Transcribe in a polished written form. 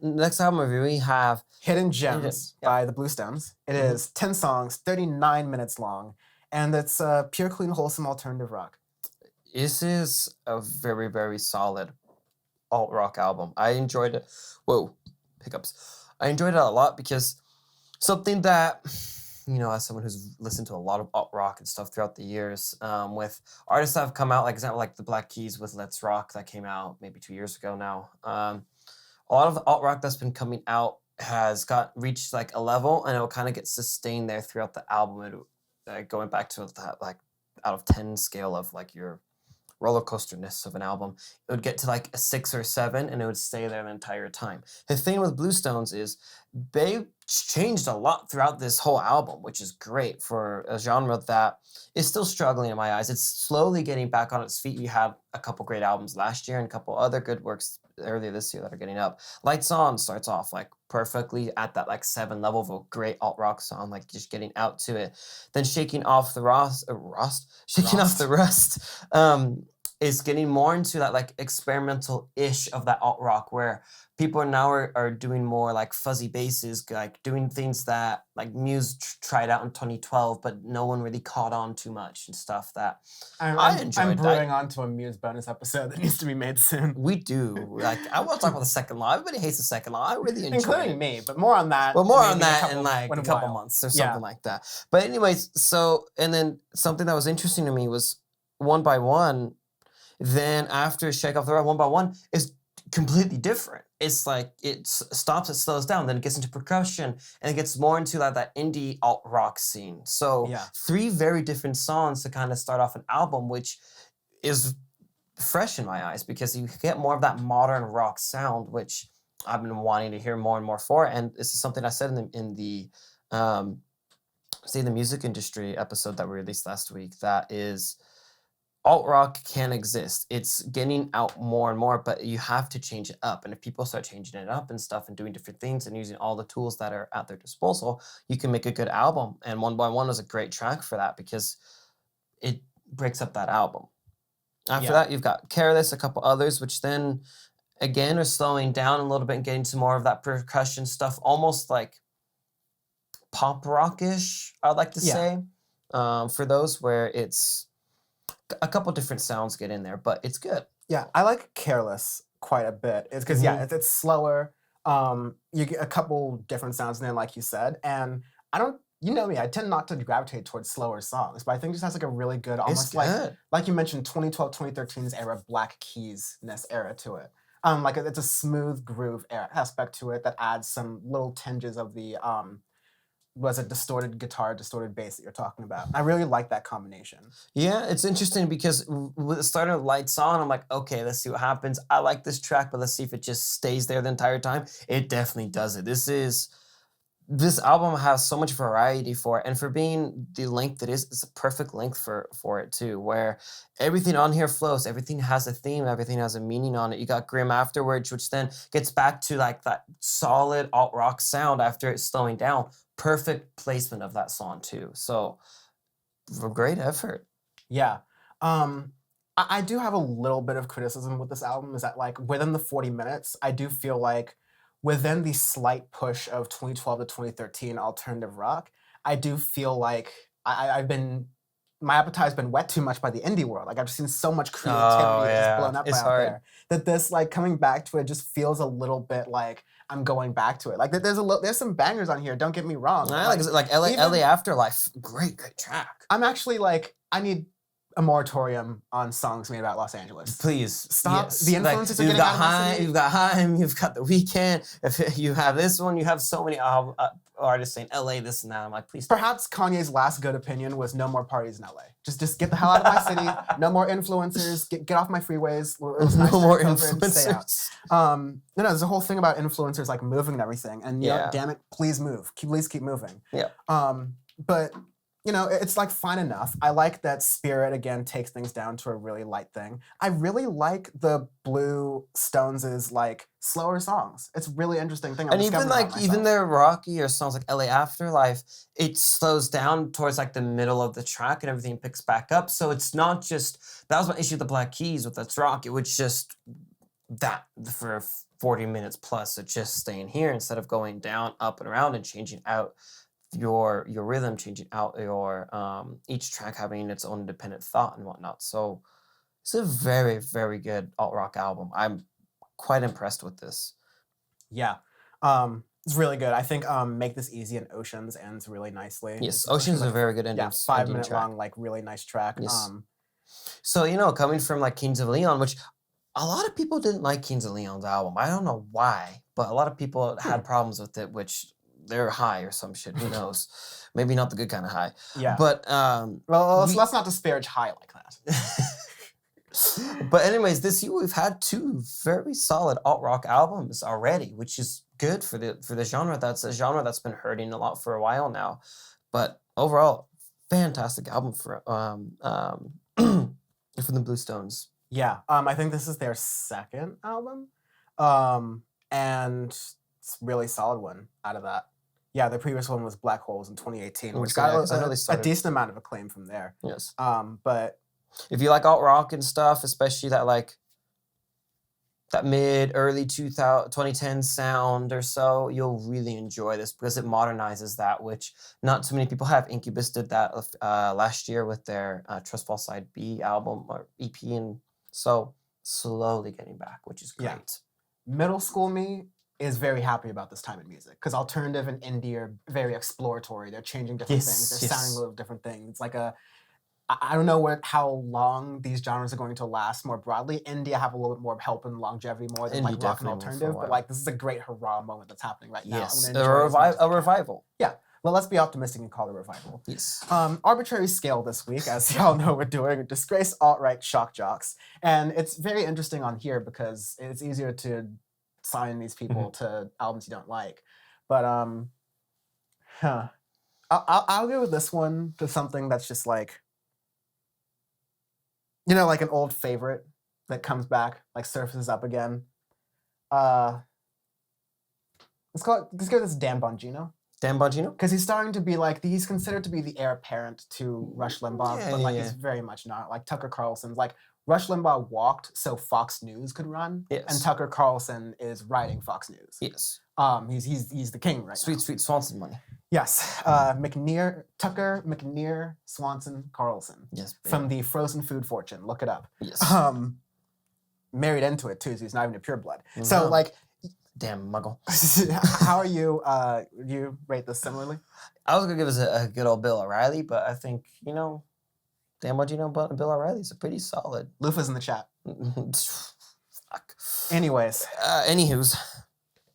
next album review we have Hidden Gems by the Bluestones. It is 10 songs, 39 minutes long, and it's pure, clean, wholesome alternative rock. This is a very, very solid alt rock album. I enjoyed it. Whoa, hiccups. I enjoyed it a lot because something that, as someone who's listened to a lot of alt rock and stuff throughout the years, with artists that have come out, like example, like the Black Keys with Let's Rock that came out maybe 2 years ago now. A lot of the alt rock that's been coming out has reached like a level, and it will kind of get sustained there throughout the album. Going back to that like out of 10 scale of like your roller coasterness of an album, it would get to like a 6 or 7, and it would stay there the entire time. The thing with Bluestones is they changed a lot throughout this whole album, which is great for a genre that is still struggling in my eyes. It's slowly getting back on its feet. We had a couple great albums last year and a couple other good works earlier this year that are getting up. Lights On starts off like perfectly at that like 7 level of a great alt rock song, like just getting out to it. Then Shaking Off the Rust is getting more into that like experimental-ish of that alt rock, where people are doing more like fuzzy basses, like doing things that like Muse tried out in 2012, but no one really caught on too much and stuff that I enjoyed. I'm brewing onto a Muse bonus episode that needs to be made soon. We do. Like, I want to talk about the second law. Everybody hates the second law. I really enjoy Including it. me, but more on that. Well, more on that in like a couple months or something like that. But anyways, and then something that was interesting to me was One by One. Then after Shake Off the Rust, One by One is completely different. It's like it stops, it slows down, then it gets into percussion, and it gets more into like that indie alt rock scene. So 3 very different songs to kind of start off an album, which is fresh in my eyes because you get more of that modern rock sound, which I've been wanting to hear more and more for. And this is something I said in the Say the Music Industry episode that we released last week. That is, alt rock can exist. It's getting out more and more, but you have to change it up. And if people start changing it up and stuff and doing different things and using all the tools that are at their disposal, you can make a good album. And One by One is a great track for that because it breaks up that album. After that, you've got Careless, a couple others, which then again are slowing down a little bit and getting to more of that percussion stuff, almost like pop rockish, I'd like to say, for those, where it's a couple different sounds get in there, but it's good. Yeah, I like Careless quite a bit. It's because it's slower. You get a couple different sounds in there, like you said, and I don't. You know me, I tend not to gravitate towards slower songs, but I think it just has like a really good, almost like you mentioned, 2012, 2013's era, Black Keys-ness era to it. Like it's a smooth groove aspect to it that adds some little tinges of the was it distorted guitar, distorted bass that you're talking about. I really like that combination. Yeah, it's interesting because with the start of Lights On, I'm like, okay, let's see what happens. I like this track, but let's see if it just stays there the entire time. It definitely does it. This album has so much variety for it, and for being the length it is, it's a perfect length for it too, where everything on here flows, everything has a theme, everything has a meaning on it. You got Grim afterwards, which then gets back to like that solid alt rock sound after it's slowing down. Perfect placement of that song too. So, a great effort. Yeah. I do have a little bit of criticism with this album, is that like within the 40 minutes, I do feel like within the slight push of 2012 to 2013 alternative rock, I do feel like my appetite has been wet too much by the indie world. Like I've seen so much creativity just blown up out there that this like coming back to it just feels a little bit like I'm going back to it. Like there's some bangers on here. Don't get me wrong. Like LA Afterlife, great track. I'm actually like, I need a moratorium on songs made about Los Angeles. Please stop. Yes. The influences are getting out of the city. You've got Haim, you've got The Weeknd. If you have this one, you have so many artists saying LA this and that. I'm like, please. Perhaps Kanye's last good opinion was no more parties in LA. Just get the hell out of my city. No more influencers. Get off my freeways. No more influencers. No, there's a whole thing about influencers like moving and everything. And damn it, please move. Please keep moving. Yeah. But it's like fine enough. I like that Spirit again takes things down to a really light thing. I really like the Bluestones' like slower songs. It's a really interesting thing. And even their rockier songs like LA Afterlife, it slows down towards like the middle of the track and everything picks back up. So it's not just, that was my issue with the Black Keys with Let's Rock. It was just that for 40 minutes plus of just staying here instead of going down, up and around and changing out your rhythm, changing out your each track having its own independent thought and whatnot. So it's a very, very good alt rock album. I'm quite impressed with this. Yeah. It's really good. I think Make This Easy and Oceans ends really nicely. Yes, Oceans is a very good ending. Yeah, 5-minute long, like really nice track. Yes. So, coming from like Kings of Leon, which a lot of people didn't like Kings of Leon's album. I don't know why, but a lot of people had problems with it, which they're high or some shit. Who knows? Maybe not the good kind of high. Yeah. But well, let's not disparage high like that. But anyways, this year we've had 2 very solid alt rock albums already, which is good for the genre. That's a genre that's been hurting a lot for a while now. But overall, fantastic album for from the Bluestones. Yeah, I think this is their second album, and it's a really solid one out of that. Yeah, the previous one was Black Holes in 2018, which got a decent amount of acclaim from there. Yes. But if you like alt rock and stuff, especially that mid-early 2010 sound or so, you'll really enjoy this because it modernizes that, which not too many people have. Incubus did that last year with their Trust Fall Side B album or EP, and so slowly getting back, which is great. Yeah. Middle school me is very happy about this time in music because alternative and indie are very exploratory. They're changing different things. They're sounding a little different things. It's like I don't know how long these genres are going to last more broadly. Indie have a little bit more help and longevity more than like rock and alternative, but like this is a great hurrah moment that's happening right now. Yes, a revival. Yeah. Well, let's be optimistic and call it a revival. Yes. Arbitrary Scale this week, as y'all know we're doing, Disgrace Alt-Right Shock Jocks. And it's very interesting on here because it's easier to sign these people to albums you don't like. But I'll go with this one to something that's just like, like an old favorite that comes back, like surfaces up again. Let's go with this Dan Bongino. Dan Bongino? Because he's starting to be like, he's considered to be the heir apparent to Rush Limbaugh, but like he's very much not. Like Tucker Carlson's like, Rush Limbaugh walked so Fox News could run, and Tucker Carlson is writing Fox News. Yes. He's the king right now. Sweet Swanson money. Yes. Tucker, McNear, Swanson, Carlson. Yes. Baby. From the Frozen Food Fortune. Look it up. Yes. Married into it too, so he's not even a pureblood. Mm-hmm. So like, damn muggle. How are you? Do you rate this similarly? I was gonna give us a good old Bill O'Reilly, but I think Dan Bongino and Bill O'Reilly's are pretty solid. Lufa's in the chat. Fuck. Anyways. Anywho's.